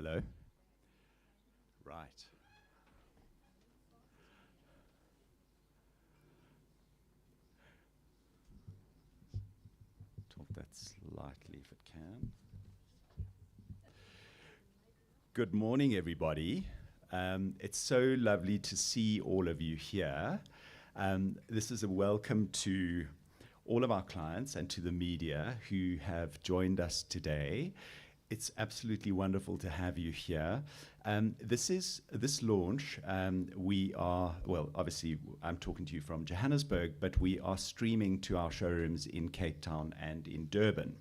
Hello. Right. Talk that slightly if it can. Good morning, everybody. It's so lovely to see all of you here. This is a welcome to all of our clients and to the media who have joined us today. It's absolutely wonderful to have you here. This launch. Obviously, I'm talking to you from Johannesburg, but we are streaming to our showrooms in Cape Town and in Durban.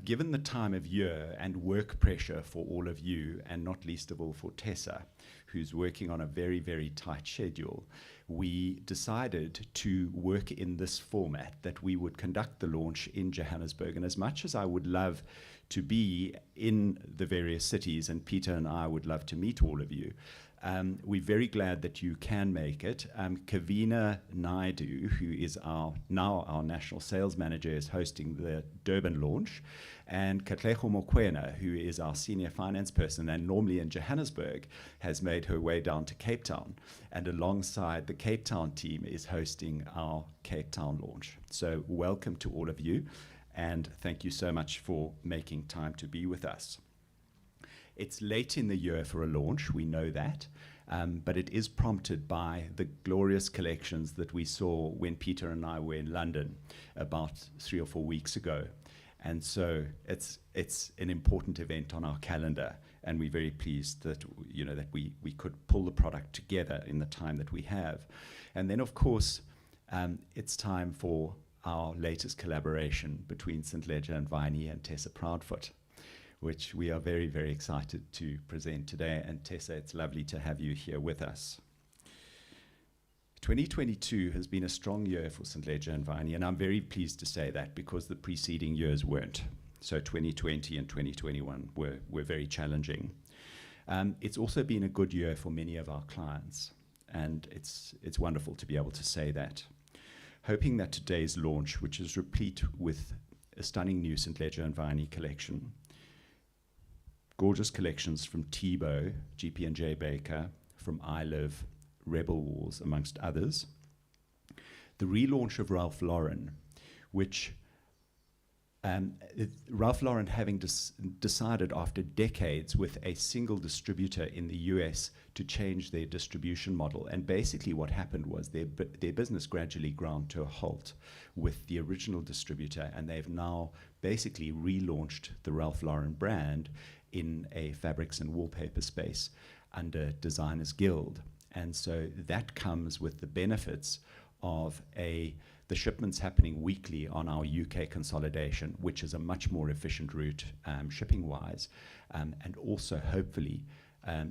Given the time of year and work pressure for all of you, and not least of all for Tessa, who's working on a very, very tight schedule, we decided to work in this format, that we would conduct the launch in Johannesburg. And as much as I would love to be in the various cities, and Peter and I would love to meet all of you, we're very glad that you can make it. Kavina Naidu, who is now our national sales manager, is hosting the Durban launch, and Katlego Mokoena, who is our senior finance person and normally in Johannesburg, has made her way down to Cape Town, and alongside the Cape Town team is hosting our Cape Town launch. So welcome to all of you, and thank you so much for making time to be with us. It's late in the year for a launch, we know that, but it is prompted by the glorious collections that we saw when Peter and I were in London about 3 or 4 weeks ago. And so it's an important event on our calendar, and we're very pleased that we could pull the product together in the time that we have. And then, of course, it's time for our latest collaboration between St. Leger and Viney and Tessa Proudfoot, which we are very, very excited to present today. And Tessa, it's lovely to have you here with us. 2022 has been a strong year for St. Leger and Viney, and I'm very pleased to say that because the preceding years weren't. So 2020 and 2021 were very challenging. It's also been a good year for many of our clients, and it's wonderful to be able to say that. Hoping that today's launch, which is replete with a stunning new St. Leger and Viney collection, gorgeous collections from Tebow, GP&J Baker, from iLive, Rebel Wars, amongst others. The relaunch of Ralph Lauren, which Ralph Lauren having decided after decades with a single distributor in the US to change their distribution model. And basically what happened was their business gradually ground to a halt with the original distributor, and they've now basically relaunched the Ralph Lauren brand in a fabrics and wallpaper space under Designers Guild. And so that comes with the benefits of the shipments happening weekly on our UK consolidation, which is a much more efficient route shipping-wise, and also hopefully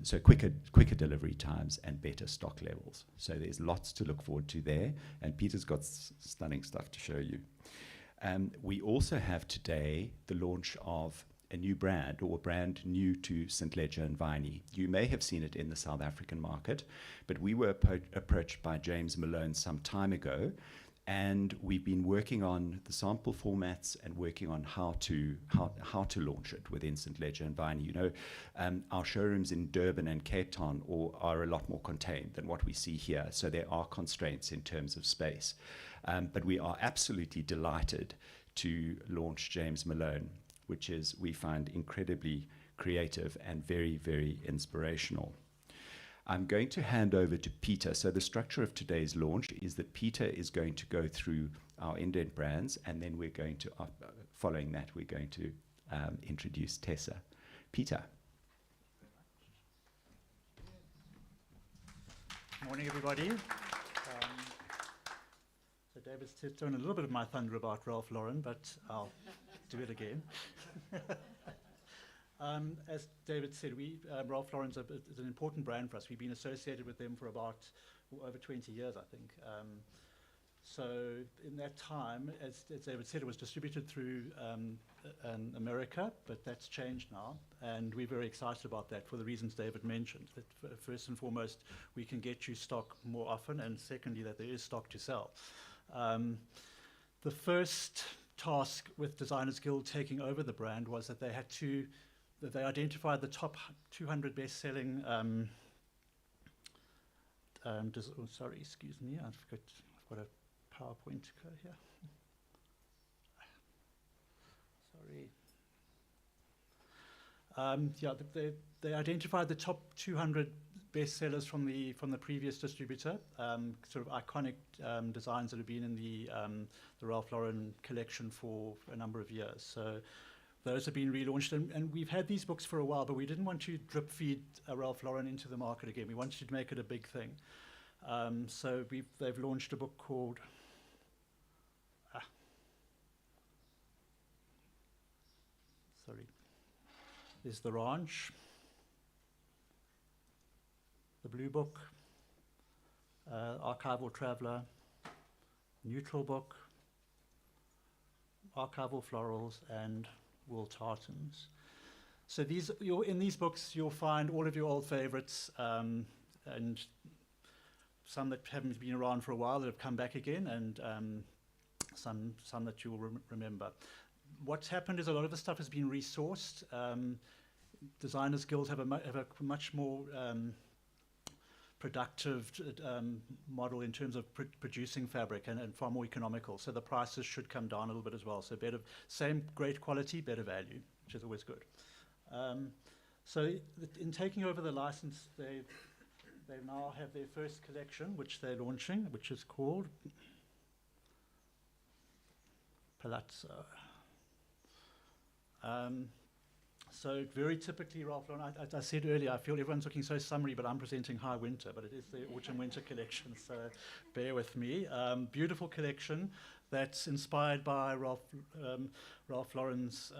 so quicker delivery times and better stock levels. So there's lots to look forward to there, and Peter's got stunning stuff to show you. We also have today the launch of a new brand, or a brand new to St. Leger and Viney. You may have seen it in the South African market, but we were approached by James Malone some time ago, and we've been working on the sample formats and working on how to launch it within St. Leger and Viney. You know, our showrooms in Durban and Cape Town are a lot more contained than what we see here, so there are constraints in terms of space. But we are absolutely delighted to launch James Malone, which is, we find, incredibly creative and very, very inspirational. I'm going to hand over to Peter. So the structure of today's launch is that Peter is going to go through our indent brands, and then we're going to, following that, we're going to introduce Tessa. Peter. Morning, everybody. So David's stolen a little bit of my thunder about Ralph Lauren, but I'll do it again. As David said, Ralph Lauren's is an important brand for us. We've been associated with them for about over 20 years, I think. So in that time, as David said, it was distributed through America, but that's changed now, and we're very excited about that for the reasons David mentioned. That first and foremost, we can get you stock more often, and secondly, that there is stock to sell. The first task with Designers Guild taking over the brand was that they had to they identified the top 200 best-selling. Sorry, excuse me. I've got a PowerPoint here. Sorry. Yeah, they identified the top 200 bestsellers from the previous distributor, sort of iconic designs that have been in the Ralph Lauren collection for a number of years. So those have been relaunched, and we've had these books for a while, but we didn't want to drip feed Ralph Lauren into the market again. We wanted to make it a big thing. So they've launched a book called There's the Ranch, the Blue Book, Archival Traveller, Neutral Book, Archival Florals, and Wool Tartans. So in these books you'll find all of your old favorites, and some that haven't been around for a while that have come back again, and some that you'll remember. What's happened is a lot of the stuff has been resourced. Designers Guild have a much more productive model in terms of producing fabric, and far more economical. So the prices should come down a little bit as well. So same great quality, better value, which is always good. So in taking over the license, they now have their first collection, which they're launching, which is called Palazzo. So very typically, Ralph Lauren, I said earlier, I feel everyone's looking so summary, but I'm presenting High Winter, but it is the autumn-winter collection, so bear with me. Beautiful collection that's inspired by Ralph Lauren's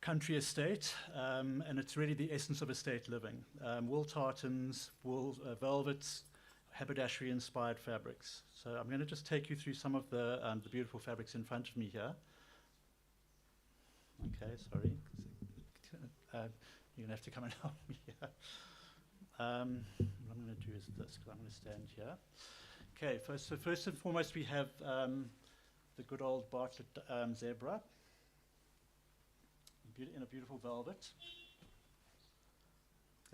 country estate, and it's really the essence of estate living. Wool tartans, wool velvets, haberdashery-inspired fabrics. So I'm going to just take you through some of the beautiful fabrics in front of me here. Okay, sorry. You're going to have to come and help me here. What I'm going to do is this, because I'm going to stand here. Okay, first and foremost, we have the good old Bartlett zebra in a beautiful velvet.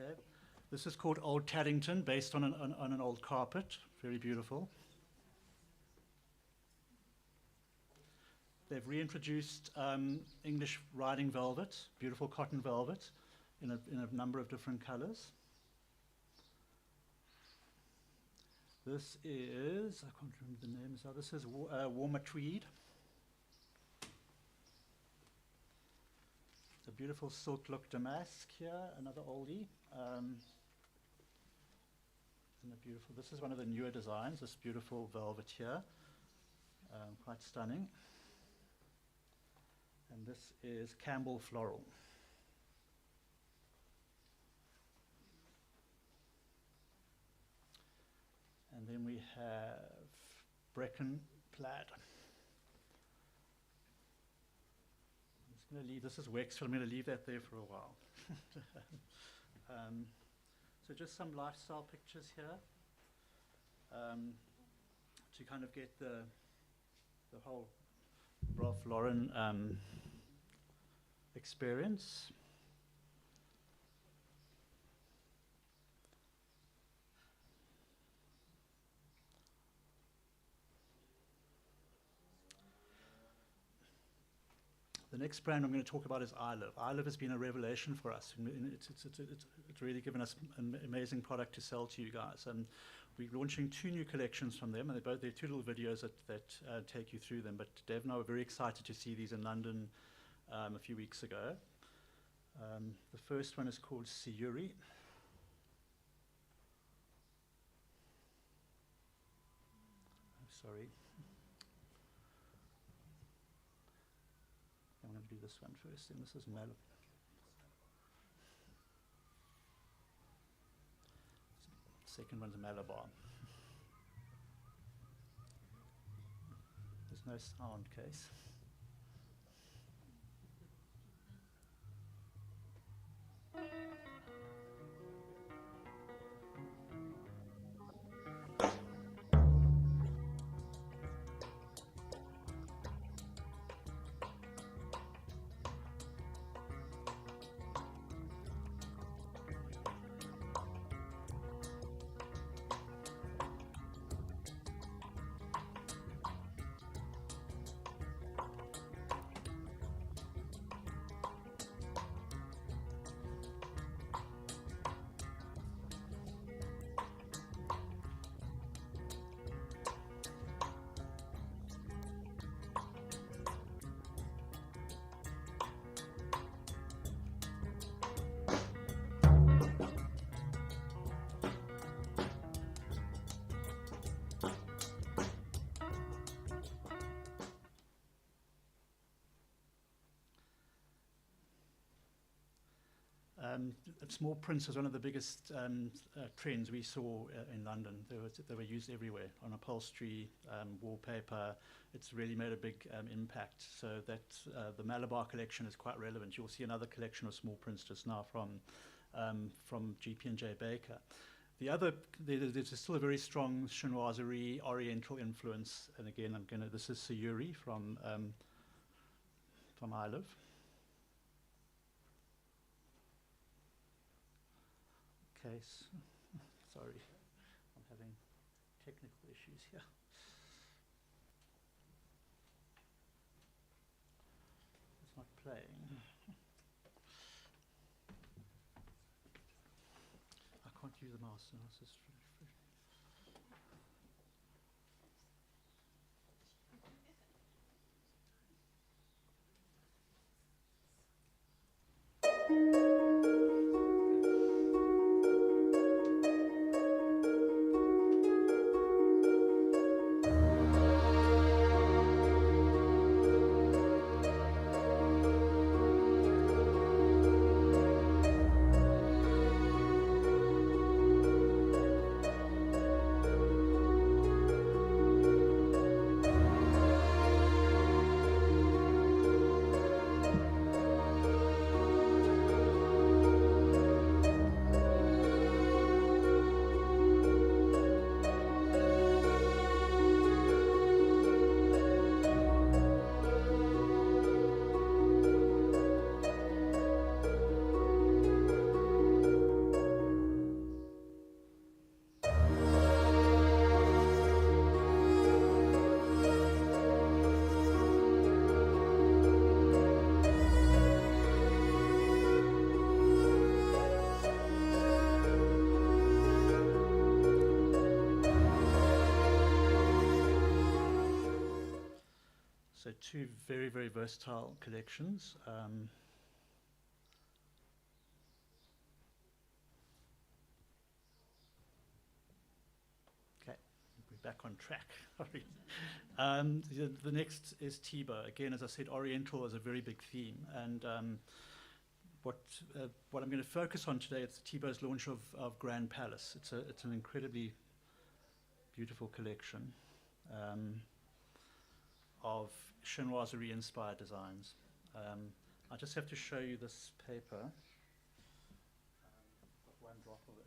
Okay, this is called Old Taddington, based on an old carpet. Very beautiful. They've reintroduced English riding velvet, beautiful cotton velvet, in a number of different colors. This is, I can't remember the names now, this is warmer tweed. The beautiful silk look damask here, another oldie. Isn't it beautiful? This is one of the newer designs, this beautiful velvet here, quite stunning. And this is Campbell Floral. And then we have Brecon Plaid. I'm just going to leave, this is Wexford, I'm going to leave that there for a while. So just some lifestyle pictures here to kind of get the whole Ralph Lauren experience. The next brand I'm going to talk about is iLive. iLive has been a revelation for us. It's really given us an amazing product to sell to you guys. And we're launching 2 new collections from them, and they're 2 little videos that take you through them. But Dave and I were very excited to see these in London a few weeks ago. The first one is called Sayuri. Sorry. I'm going to do this one first, and this is Malabar. Second one's Malabar. There's no sound case. small prints was one of the biggest trends we saw in London. They were used everywhere, on upholstery, wallpaper. It's really made a big impact. So that the Malabar collection is quite relevant. You'll see another collection of small prints just now from GP&J Baker. There's still a very strong chinoiserie, oriental influence. And again, this is Sayuri from Ilive. Case. Sorry, I'm having technical issues here. It's not playing. I can't use the mouse now. It's just So two very, very versatile collections. Okay, we're back on track. The next is Tibo. Again, as I said, Oriental is a very big theme. And what I'm going to focus on today is Tibo's launch of Grand Palace. It's an incredibly beautiful collection of chinoiserie-inspired designs. I just have to show you this paper. Got one drop of it.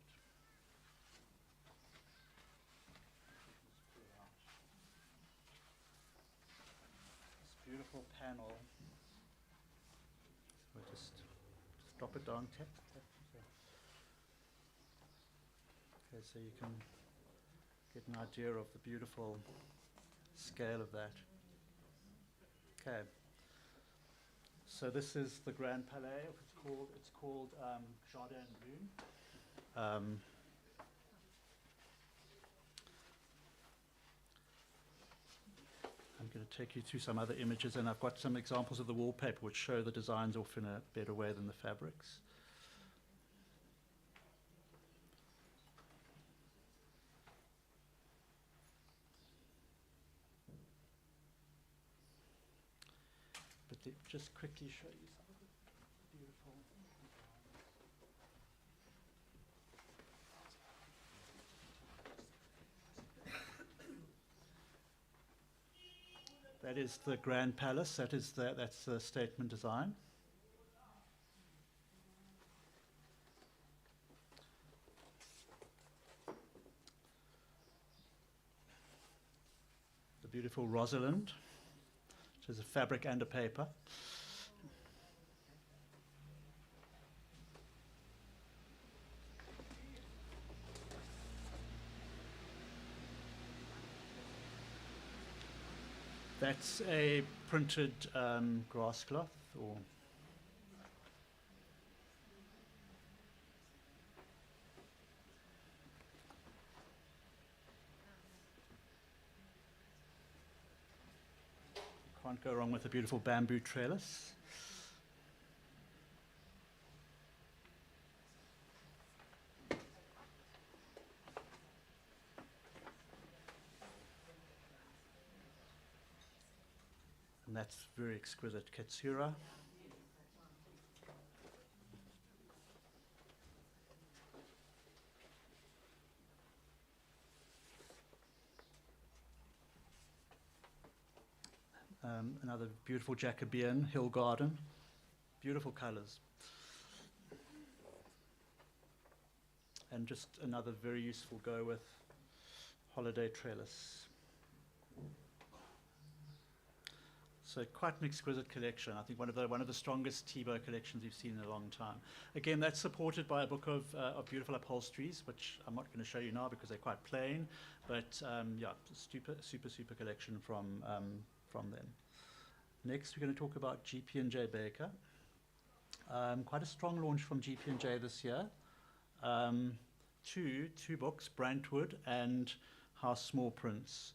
This beautiful panel. So we'll just drop it down. Tap. Okay, so you can get an idea of the beautiful scale of that. Okay, so this is the Grand Palais. It's called Jardin Bloom. I'm going to take you through some other images, and I've got some examples of the wallpaper which show the designs off in a better way than the fabrics. But just quickly show you some of the beautiful designs. That is the Grand Palace. That's the statement design. The beautiful Rosalind. Which is a fabric and a paper. That's a printed grass cloth, or can't go wrong with a beautiful bamboo trellis. And that's very exquisite Katsura. Another beautiful Jacobean hill garden. Beautiful colours. And just another very useful go with holiday trellis. So quite an exquisite collection. I think one of the strongest Thiebaud collections we've seen in a long time. Again, that's supported by a book of beautiful upholsteries, which I'm not going to show you now because they're quite plain. But yeah, super collection from them. Next, we're going to talk about GP&J Baker. Quite a strong launch from GP&J this year. Two books, Brantwood and House Small Prints.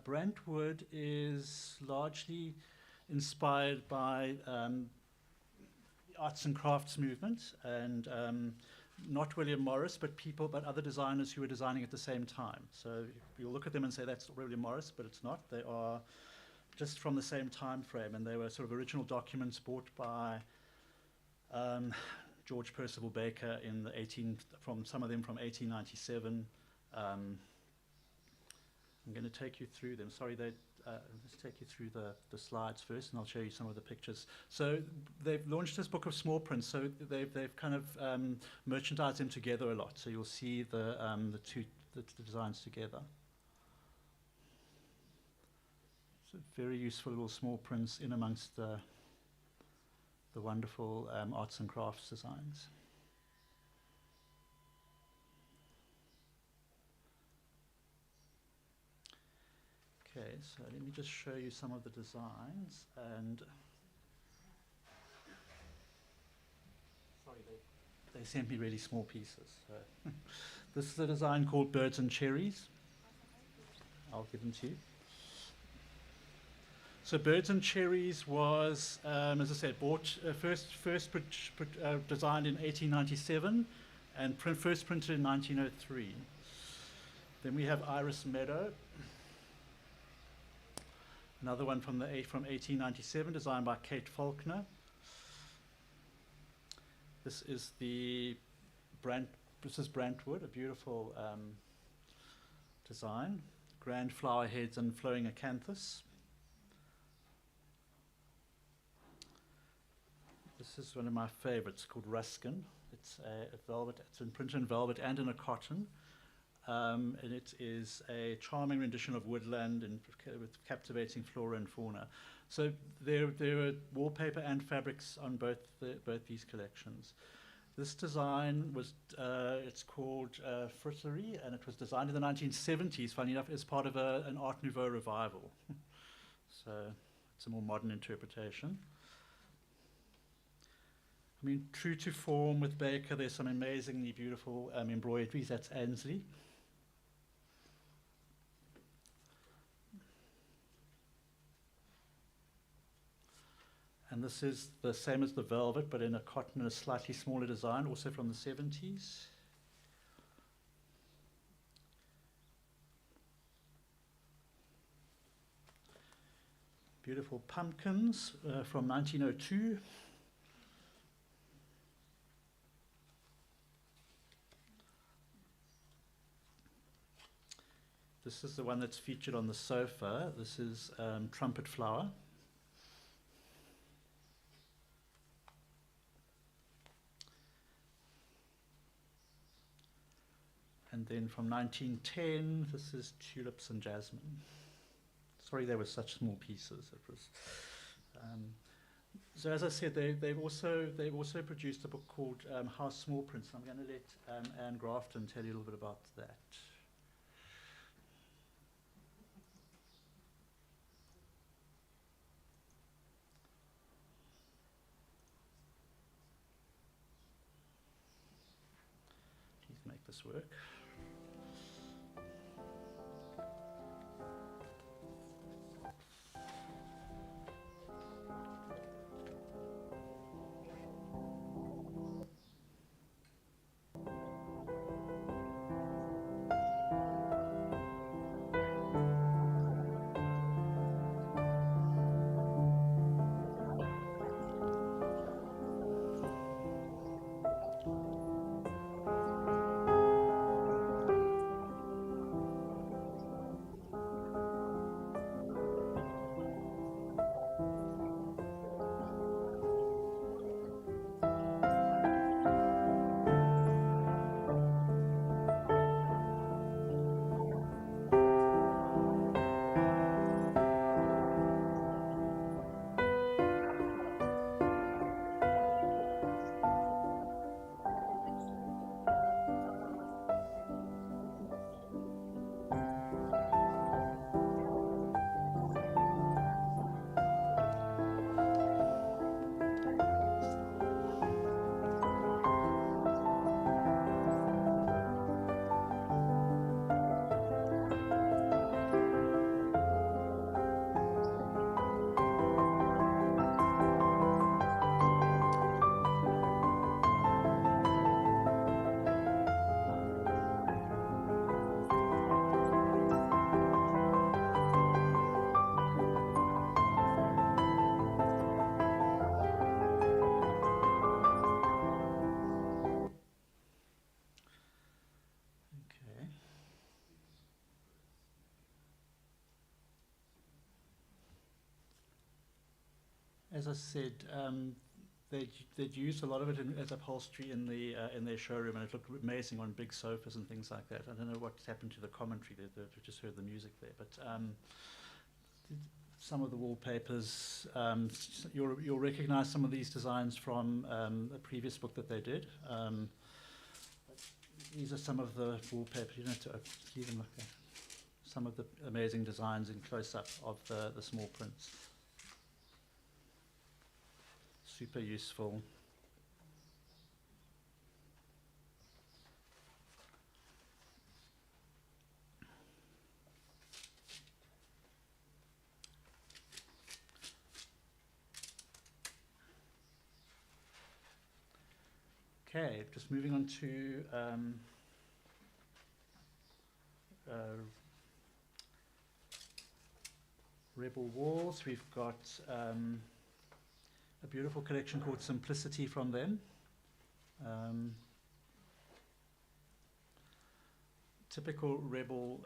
Brantwood is largely inspired by the arts and crafts movement, and not William Morris, but other designers who were designing at the same time. So you'll look at them and say that's William Morris, but it's not. They are just from the same time frame, and they were sort of original documents bought by George Percival Baker from some of them from 1897. I'm going to take you through them. Sorry, let's take you through the slides first, and I'll show you some of the pictures. So they've launched this book of small prints. So they've kind of merchandised them together a lot. So you'll see the designs together. So very useful little small prints in amongst the wonderful arts and crafts designs. Okay, so let me just show you some of the designs. And sorry, they sent me really small pieces. So this is a design called Birds and Cherries. I'll give them to you. So Birds and Cherries was, as I said, first designed in 1897 and first printed in 1903. Then we have Iris Meadow. Another one from 1897, designed by Kate Faulkner. This is Brantwood, a beautiful design. Grand flower heads and flowing acanthus. This is one of my favorites, called Ruskin. It's a velvet. It's in printed in velvet and in a cotton. And it is a charming rendition of woodland and with captivating flora and fauna. So there are wallpaper and fabrics on both these collections. This design was, it's called Fritterie, and it was designed in the 1970s, funny enough, as part of an Art Nouveau revival. So it's a more modern interpretation. I mean, true to form with Baker, there's some amazingly beautiful embroideries. That's Ansley. And this is the same as the velvet, but in a cotton and a slightly smaller design, also from the 70s. Beautiful pumpkins from 1902. This is the one that's featured on the sofa. This is Trumpet Flower. And then from 1910, this is Tulips and Jasmine. Sorry, they were such small pieces. It was. So as I said, they've also produced a book called House Small Prints. I'm going to let Anne Grafton tell you a little bit about that. Please make this work. as I said, they'd used a lot of it as upholstery in their showroom, and it looked amazing on big sofas and things like that. I don't know what's happened to the commentary. We just heard the music there, but some of the wallpapers, you'll recognise some of these designs from a previous book that they did. These are some of the wallpapers. You don't have to see them like that. Some of the amazing designs in close-up of the small prints. Super useful. Okay, just moving on to Rebel Walls. We've got a beautiful collection called Simplicity from them. Typical Rebel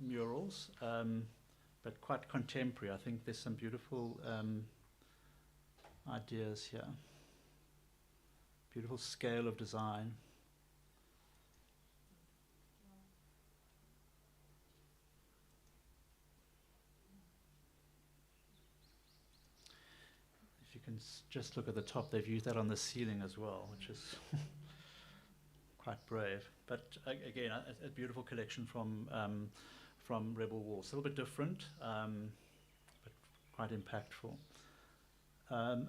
murals, but quite contemporary. I think there's some beautiful ideas here. Beautiful scale of design. If you can just look at the top, they've used that on the ceiling as well, which is quite brave. But again, a beautiful collection from Rebel Walls. A little bit different, but quite impactful.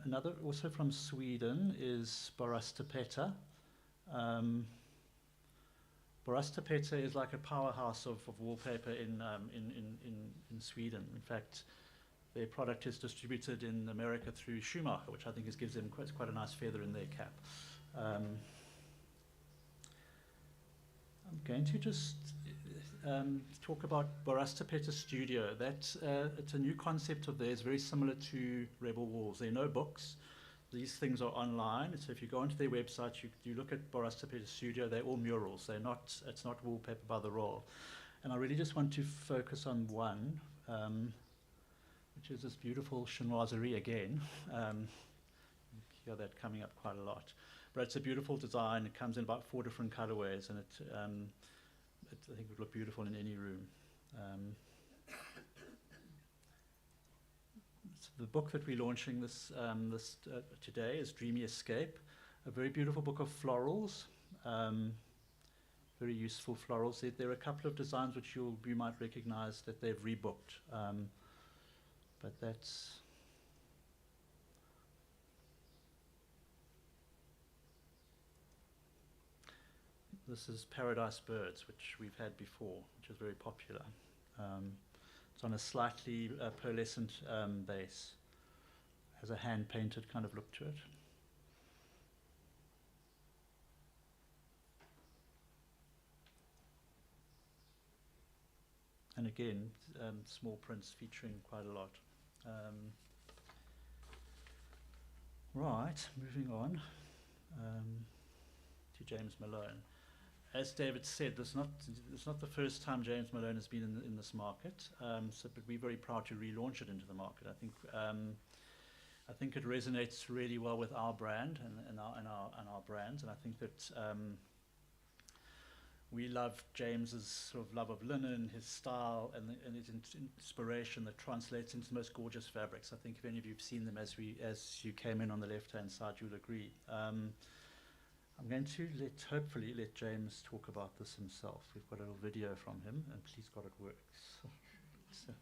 Another also from Sweden is Borastapeta. Borastapeta is like a powerhouse of wallpaper in Sweden. In fact, their product is distributed in America through Schumacher, which I think gives them quite a nice feather in their cap. I'm going to just talk about Borastapeta Studio. It's a new concept of theirs, very similar to Rebel Walls. There are no books. These things are online. So if you go onto their website, you look at Borastapeta Studio, they're all murals. It's not wallpaper by the roll. And I really just want to focus on one, which is this beautiful chinoiserie again. You hear that coming up quite a lot. But it's a beautiful design. It comes in about 4 different colorways, and I think it would look beautiful in any room. So the book that we're launching today is Dreamy Escape, a very beautiful book of florals, very useful florals. There are a couple of designs which you might recognize that they've rebooked, but that's... This is Paradise Birds, which we've had before, which is very popular. It's on a slightly pearlescent base. Has a hand-painted kind of look to it. And again, small prints featuring quite a lot. Right, moving on to James Malone. As David said, it's not the first time James Malone has been in this market, but we're very proud to relaunch it into the market. I think it resonates really well with our brand and our brands, and I think that we love James's sort of love of linen, his style, and his inspiration that translates into the most gorgeous fabrics. I think if any of you have seen them as you came in on the left-hand side, you'll agree. I'm going to hopefully let James talk about this himself. We've got a little video from him, and please God it works. So.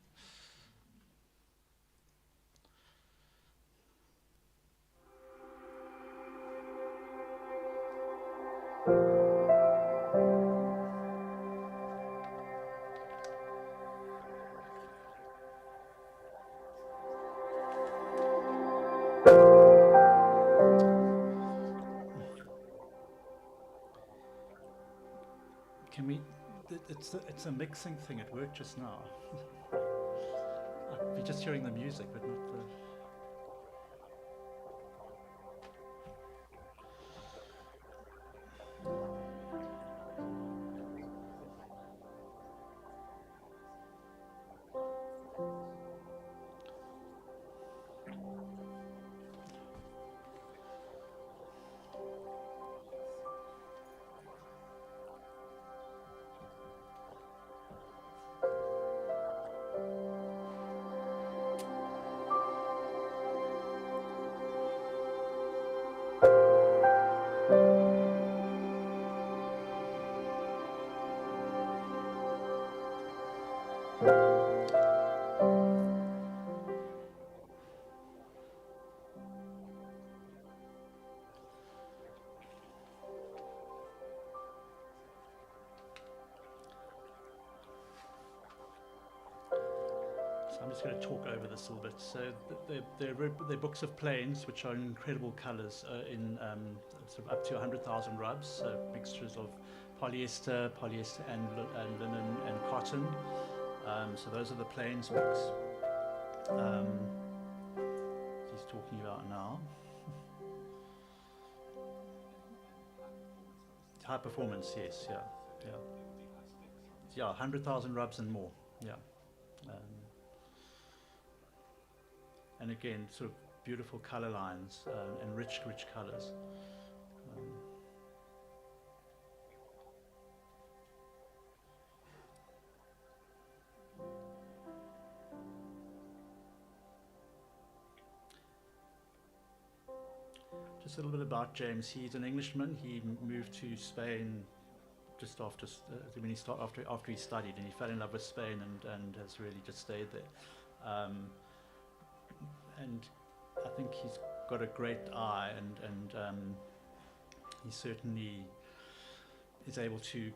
Can we? It's a mixing thing. It worked just now. We're just hearing the music, but not the. I'm just going to talk over this a little bit. So they're books of planes, which are in incredible colours, in sort of up to 100,000 rubs, so mixtures of polyester and linen and cotton. So those are the planes books he's talking about now. High performance, yes, yeah, 100,000 rubs and more, yeah. And again, sort of beautiful color lines and rich colors. Just a little bit about James. He's an Englishman. He moved to Spain just after after he studied, and he fell in love with Spain and has really just stayed there. And I think he's got a great eye, and he certainly is able to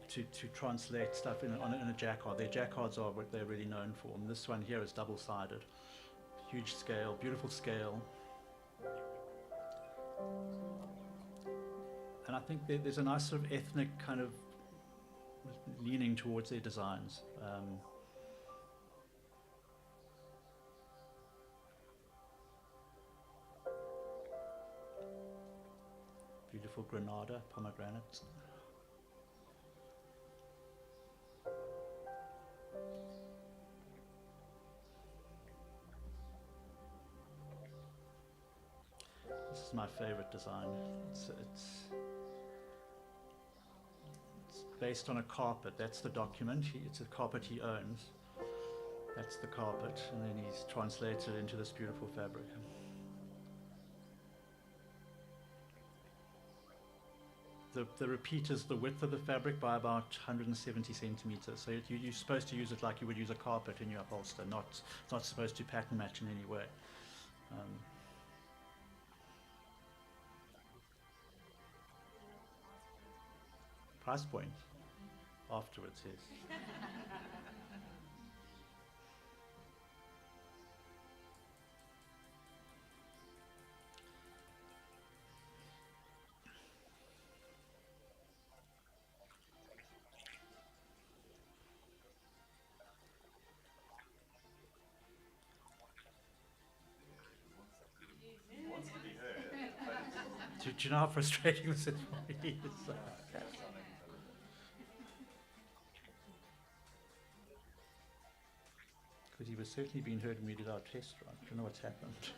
translate stuff in a jacquard. Their jacquards are what they're really known for. And this one here is double-sided, huge scale, beautiful scale. And I think there's a nice sort of ethnic kind of leaning towards their designs. Beautiful Granada pomegranate. This is my favorite design. It's based on a carpet. That's the document. It's a carpet he owns. That's the carpet, and then he's translated it into this beautiful fabric. The repeat is the width of the fabric by about 170 centimeters. So you're supposed to use it like you would use a carpet in your upholster, not supposed to pattern match in any way. Price point afterwards, yes. Do you know how frustrating this is for me? Because he was certainly being heard when we did our test run. I don't know what's happened.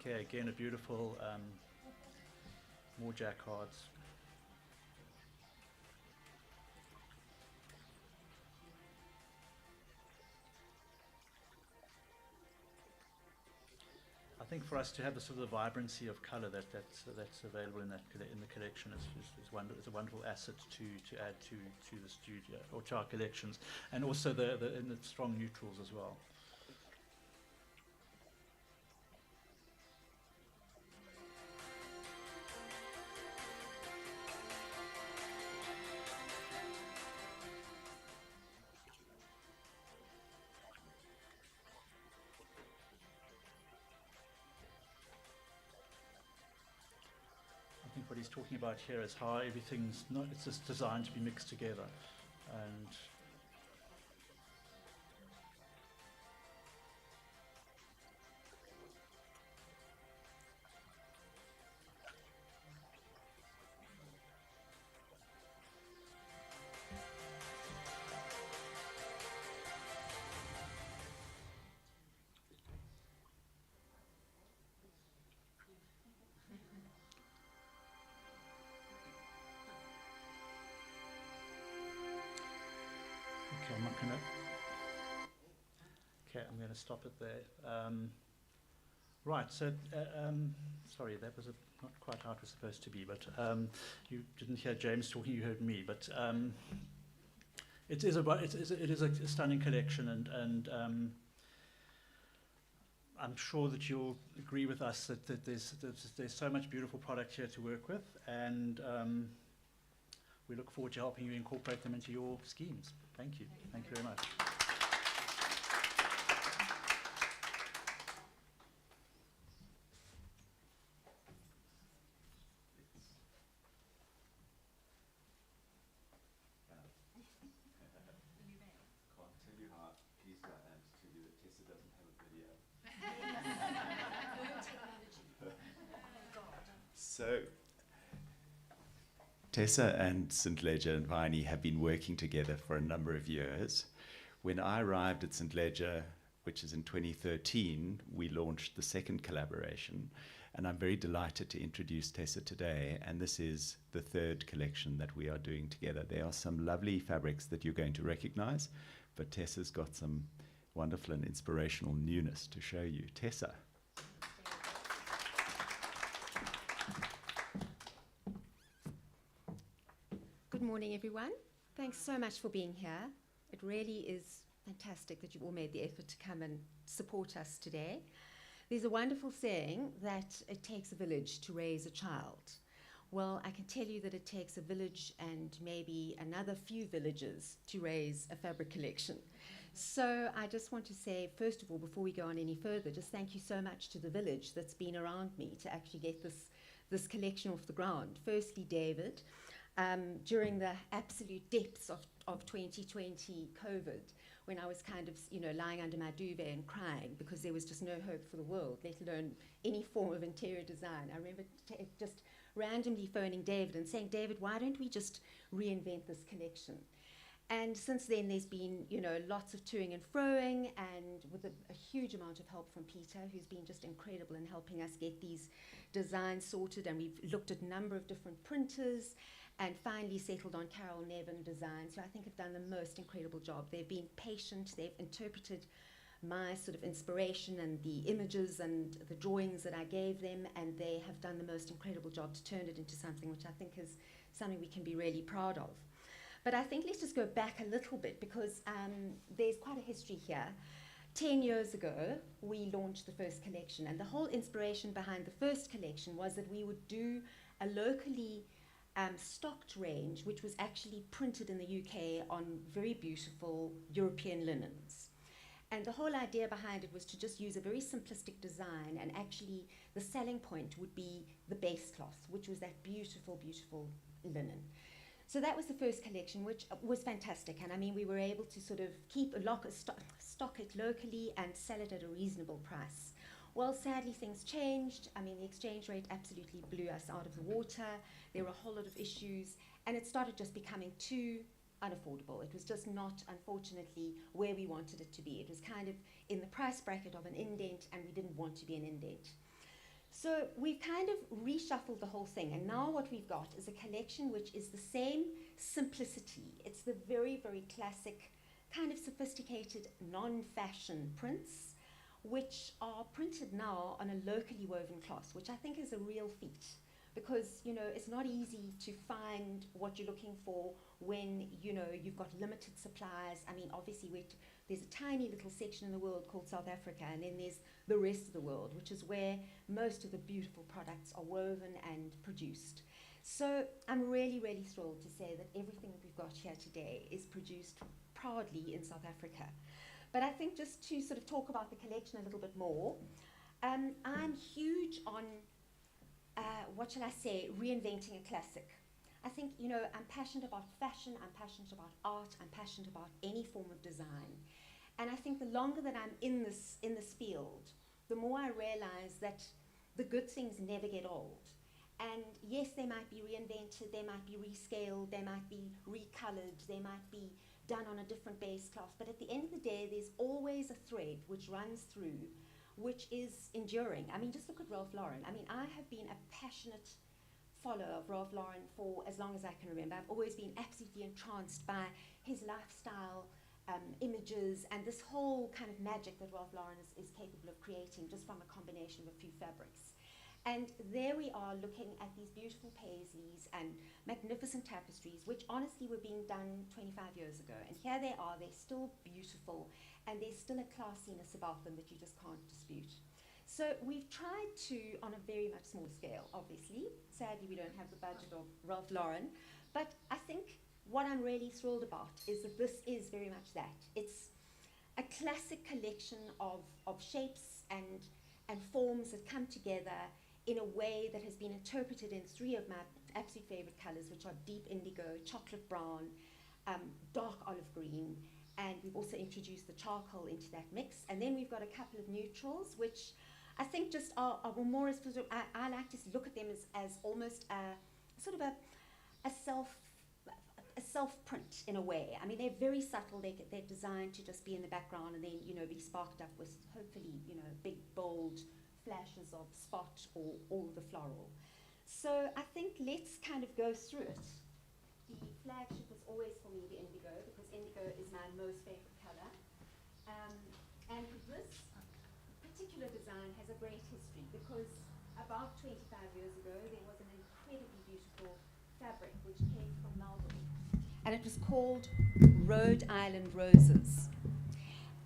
Okay, again a beautiful, more jacquards. I think for us to have the sort of the vibrancy of colour that's available in the collection is a wonderful asset to add to the studio or to our collections, and also the strong neutrals as well. I think what he's talking about here is how everything's not, it's just designed to be mixed together. And I'm going to stop it there. Right, so, sorry, that was not quite how it was supposed to be, but you didn't hear James talking, you heard me, but it is a stunning collection, and I'm sure that you'll agree with us that there's so much beautiful product here to work with, and we look forward to helping you incorporate them into your schemes. Thank you. Thank you very much. Can't tell you how pleased I am to tell you that Tessa doesn't have a video. So, Tessa and St. Ledger and Viney have been working together for a number of years. When I arrived at St. Ledger, which is in 2013, we launched the second collaboration. And I'm very delighted to introduce Tessa today. And this is the third collection that we are doing together. There are some lovely fabrics that you're going to recognize, but Tessa's got some wonderful and inspirational newness to show you. Tessa. Good morning, everyone. Thanks so much for being here. It really is fantastic that you all made the effort to come and support us today. There's a wonderful saying that it takes a village to raise a child. Well, I can tell you that it takes a village and maybe another few villages to raise a fabric collection. So I just want to say, first of all, before we go on any further, just thank you so much to the village that's been around me to actually get this collection off the ground. Firstly, David, during the absolute depths of 2020 COVID, when I was kind of, lying under my duvet and crying because there was just no hope for the world, let alone any form of interior design. I remember just randomly phoning David and saying, David, why don't we just reinvent this collection? And since then, there's been, lots of toing and froing, and with a huge amount of help from Peter, who's been just incredible in helping us get these designs sorted. And we've looked at a number of different printers and finally settled on Carol Nevin Designs, who I think have done the most incredible job. They've been patient, they've interpreted my sort of inspiration and the images and the drawings that I gave them, and they have done the most incredible job to turn it into something which I think is something we can be really proud of. But I think let's just go back a little bit, because there's quite a history here. 10 years ago, we launched the first collection, and the whole inspiration behind the first collection was that we would do a locally stocked range, which was actually printed in the UK on very beautiful European linens. And the whole idea behind it was to just use a very simplistic design, and actually the selling point would be the base cloth, which was that beautiful, beautiful linen. So that was the first collection, which was fantastic. And I mean, we were able to sort of stock it locally and sell it at a reasonable price. Well, sadly, things changed. I mean, the exchange rate absolutely blew us out of the water. There were a whole lot of issues, and it started just becoming too unaffordable. It was just not, unfortunately, where we wanted it to be. It was kind of in the price bracket of an indent, and we didn't want to be an indent. So we've kind of reshuffled the whole thing, and now what we've got is a collection which is the same simplicity. It's the very, very classic, kind of sophisticated, non-fashion prints, which are printed now on a locally woven cloth, which I think is a real feat, because it's not easy to find what you're looking for when you've got limited supplies. I mean, obviously there's a tiny little section in the world called South Africa, and then there's the rest of the world, which is where most of the beautiful products are woven and produced. So I'm really, really thrilled to say that everything that we've got here today is produced proudly in South Africa. But I think just to sort of talk about the collection a little bit more, I'm huge on, what shall I say, reinventing a classic. I think, I'm passionate about fashion, I'm passionate about art, I'm passionate about any form of design. And I think the longer that I'm in this field, the more I realize that the good things never get old. And yes, they might be reinvented, they might be rescaled, they might be recolored, they might be done on a different base cloth, but at the end of the day, there's always a thread which runs through, which is enduring. I mean, just look at Ralph Lauren. I mean, I have been a passionate follower of Ralph Lauren for as long as I can remember. I've always been absolutely entranced by his lifestyle, images, and this whole kind of magic that Ralph Lauren is capable of creating just from a combination of a few fabrics. And there we are looking at these beautiful paisleys and magnificent tapestries, which honestly were being done 25 years ago. And here they are, they're still beautiful, and there's still a classiness about them that you just can't dispute. So we've tried to, on a very much smaller scale, obviously. Sadly, we don't have the budget of Ralph Lauren, But I think what I'm really thrilled about is that this is very much that. It's a classic collection of shapes and forms that come together in a way that has been interpreted in three of my absolute favorite colors, which are deep indigo, chocolate brown, dark olive green, and we've also introduced the charcoal into that mix. And then we've got a couple of neutrals, which I think just are more, I like to look at them as almost a sort of a self print in a way. I mean, they're very subtle. They're designed to just be in the background and then, you know, be sparked up with hopefully, you know, big, bold flashes of spot or all of the floral. So I think let's kind of go through it. The flagship is always for me the indigo, because indigo is my most favorite color. And this particular design has a great history, because about 25 years ago there was an incredibly beautiful fabric which came from Melbourne, and it was called Rhode Island Roses.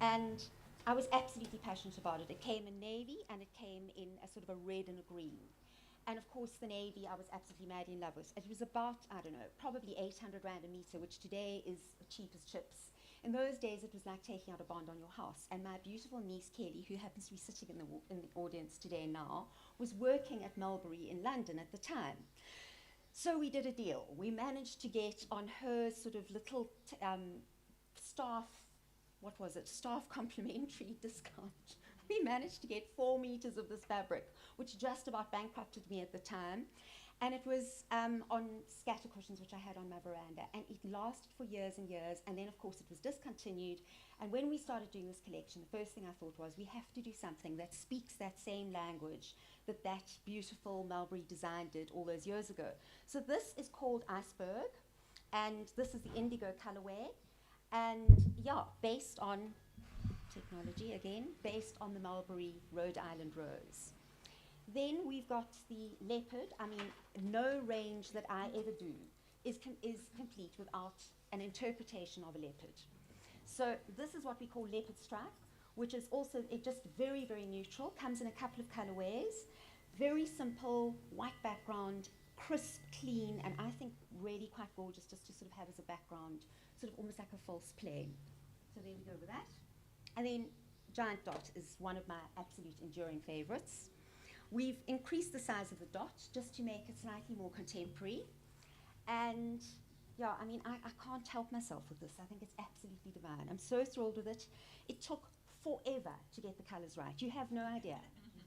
And I was absolutely passionate about it. It came in navy and it came in a sort of a red and a green. And of course the navy I was absolutely madly in love with. It was about, I don't know, probably 800 Rand a meter, which today is cheap as chips. In those days it was like taking out a bond on your house. And my beautiful niece Kelly, who happens to be sitting in the audience today now, was working at Mulberry in London at the time. So we did a deal. We managed to get on her sort of little staff, what was it, staff complimentary discount. We managed to get 4 meters of this fabric, which just about bankrupted me at the time. And it was on scatter cushions, which I had on my veranda. And it lasted for years and years. And then, of course, it was discontinued. And when we started doing this collection, the first thing I thought was, we have to do something that speaks that same language that beautiful Mulberry design did all those years ago. So this is called Iceberg. And this is the indigo colorway. And yeah, based on technology again, based on the Mulberry Rhode Island Rose. Then we've got the leopard. I mean, no range that I ever do is complete without an interpretation of a leopard. So this is what we call leopard stripe, which is also just very, very neutral, comes in a couple of colorways, very simple, white background, crisp, clean, and I think really quite gorgeous just to sort of have as a background, sort of almost like a false plane. So there we go with that. And then Giant Dot is one of my absolute enduring favorites. We've increased the size of the dot just to make it slightly more contemporary. And yeah, I mean, I can't help myself with this. I think it's absolutely divine. I'm so thrilled with it. It took forever to get the colors right. You have no idea.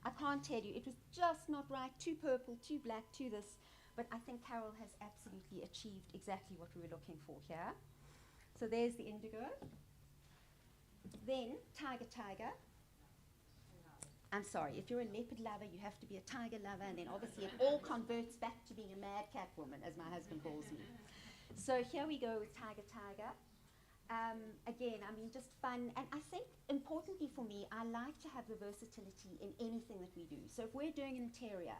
I can't tell you. It was just not right. Too purple, too black, too this. But I think Carol has absolutely achieved exactly what we were looking for here. So there's the indigo. Then Tiger Tiger. I'm sorry, if you're a leopard lover, you have to be a tiger lover, and then obviously it all converts back to being a mad cat woman, as my husband calls me. So here we go with Tiger Tiger. Again, I mean, just fun, and I think importantly for me, I like to have the versatility in anything that we do. So if we're doing an interior,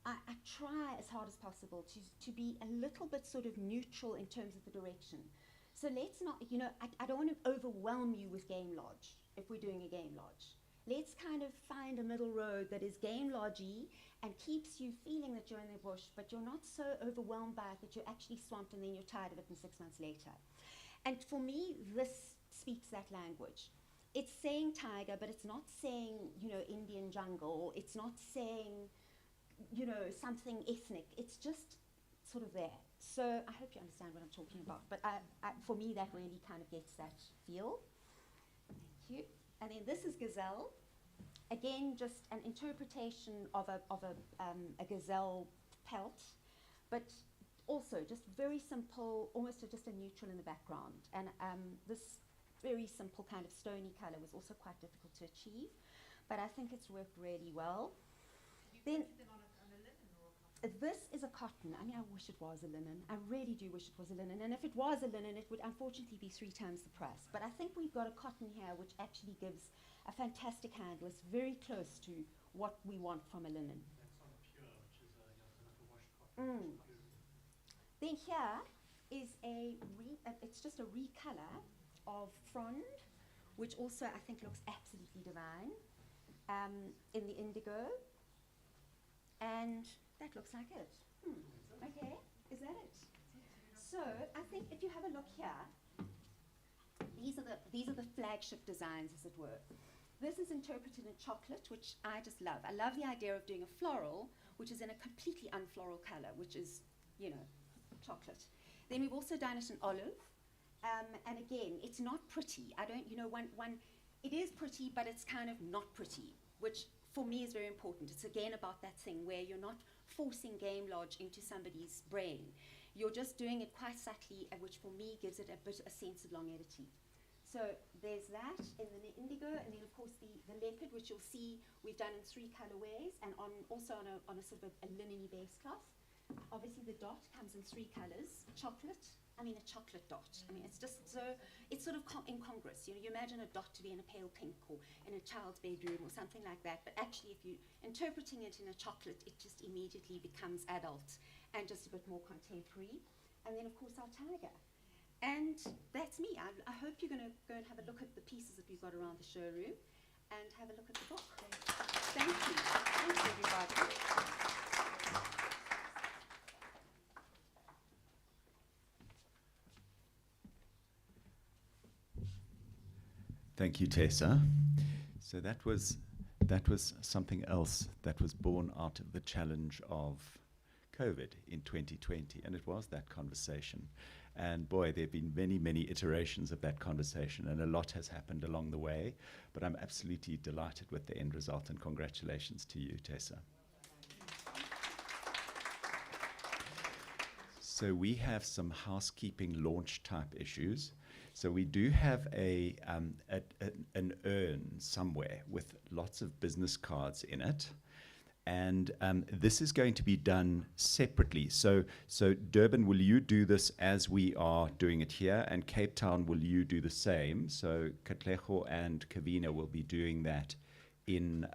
I try as hard as possible to be a little bit sort of neutral in terms of the direction. So let's not, you know, I don't want to overwhelm you with game lodge if we're doing a game lodge. Let's kind of find a middle road that is game lodgy and keeps you feeling that you're in the bush, but you're not so overwhelmed by it that you're actually swamped and then you're tired of it and 6 months later. And for me, this speaks that language. It's saying tiger, but it's not saying, you know, Indian jungle. It's not saying, you know, something ethnic. It's just sort of there. So I hope you understand what I'm talking about. But for me, that really kind of gets that feel. Thank you. And then this is gazelle. Again, just an interpretation of a gazelle pelt, but also just very simple, almost just a neutral in the background. And this very simple kind of stony color was also quite difficult to achieve, but I think it's worked really well. Then them on a linen or a cotton? This is a cotton. I mean, I wish it was a linen. I really do wish it was a linen. And if it was a linen, it would unfortunately be 3 times the price. But I think we've got a cotton here which actually gives a fantastic handle. It's very close to what we want from a linen. That's on a pure, which is like a washed cotton. Then here is it's just a recolor of frond, which also I think looks absolutely divine, in the indigo. And that looks like it. Okay, is that it? So I think if you have a look here, these are the flagship designs, as it were. This is interpreted in chocolate, which I just love. I love the idea of doing a floral, which is in a completely unfloral color, which is, you know, chocolate. Then we've also done it in olive. And again, it's not pretty. I don't, you know, it is pretty, but it's kind of not pretty, which for me is very important. It's again about that thing where you're not forcing Game Lodge into somebody's brain. You're just doing it quite subtly, which for me gives it a sense of longevity. So there's that in the indigo, and then of course the leopard, which you'll see we've done in 3 colorways, and also on a sort of a linen base cloth. Obviously the dot comes in 3 colors, chocolate. I mean a chocolate dot. I mean it's just so, it's sort of incongruous. You know, you imagine a dot to be in a pale pink or in a child's bedroom or something like that, but actually if you're interpreting it in a chocolate, it just immediately becomes adult and just a bit more contemporary. And then of course our tiger. And that's me. I hope you're going to go and have a look at the pieces that we've got around the showroom and have a look at the book. Thank you. Thank you, everybody. Thank you, Tessa. So that was something else that was born out of the challenge of COVID in 2020, and it was that conversation. And boy, there have been many, many iterations of that conversation, and a lot has happened along the way. But I'm absolutely delighted with the end result, and congratulations to you, Tessa. So we have some housekeeping launch type issues. So we do have an urn somewhere with lots of business cards in it. And this is going to be done separately. So Durban, will you do this as we are doing it here? And Cape Town, will you do the same? So Katlego and Kavina will be doing that in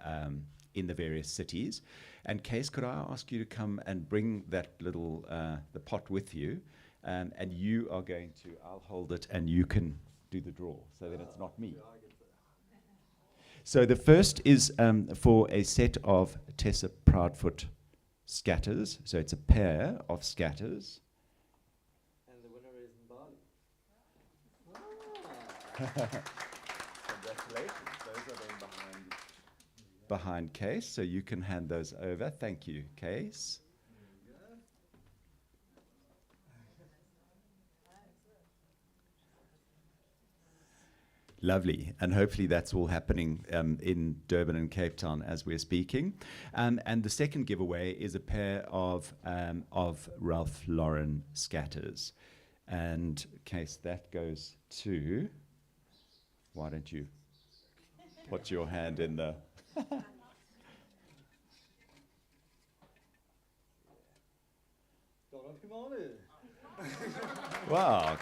the various cities. And Case, could I ask you to come and bring that little, the pot with you? And you are going to, I'll hold it and you can do the draw so that it's not me. So the first is for a set of Tessa Proudfoot scatters. So it's a pair of scatters. And the winner is Mbali. Congratulations. Those are then behind Case. So you can hand those over. Thank you, Case. Lovely, and hopefully that's all happening in Durban and Cape Town as we're speaking. And the second giveaway is a pair of Ralph Lauren scatters. And Case, that goes to, why don't you put your hand in the... Wow,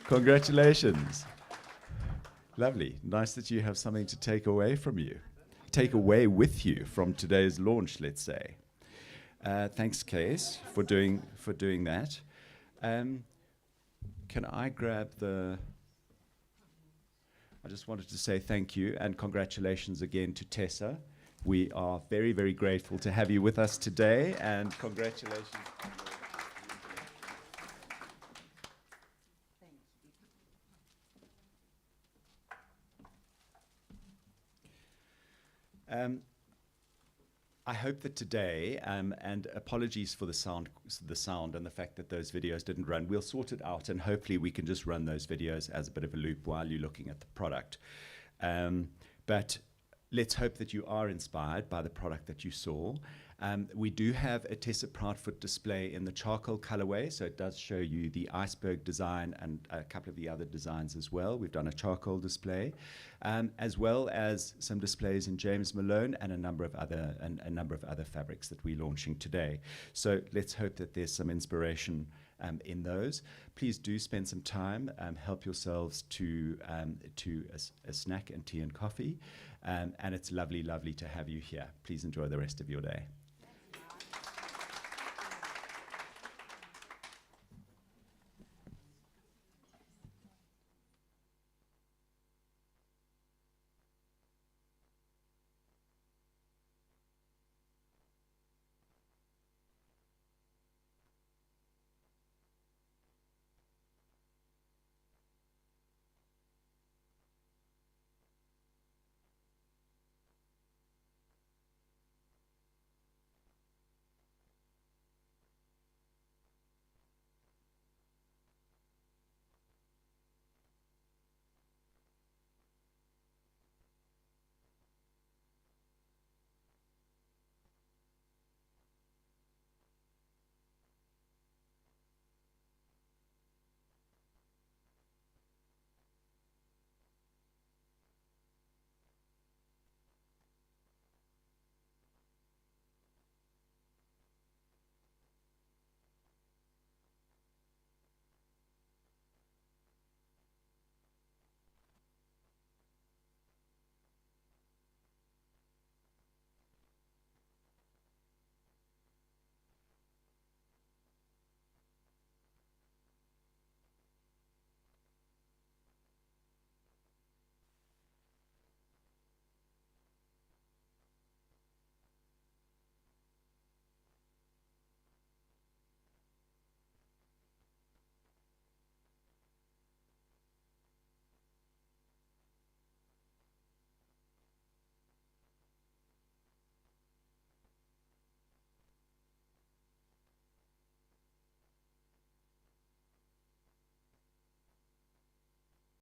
congratulations. Lovely. Nice that you have something to take away with you from today's launch, let's say. Thanks, Case, for doing that. Can I grab the... I just wanted to say thank you and congratulations again to Tessa. We are very, very grateful to have you with us today, and congratulations. I hope that today, and apologies for the sound and the fact that those videos didn't run, we'll sort it out and hopefully we can just run those videos as a bit of a loop while you're looking at the product. But let's hope that you are inspired by the product that you saw. We do have a Tessa Proudfoot display in the charcoal colorway, so it does show you the iceberg design and a couple of the other designs as well. We've done a charcoal display, as well as some displays in James Malone and a number of other fabrics that we're launching today. So let's hope that there's some inspiration in those. Please do spend some time, help yourselves to a snack and tea and coffee, and it's lovely, lovely to have you here. Please enjoy the rest of your day.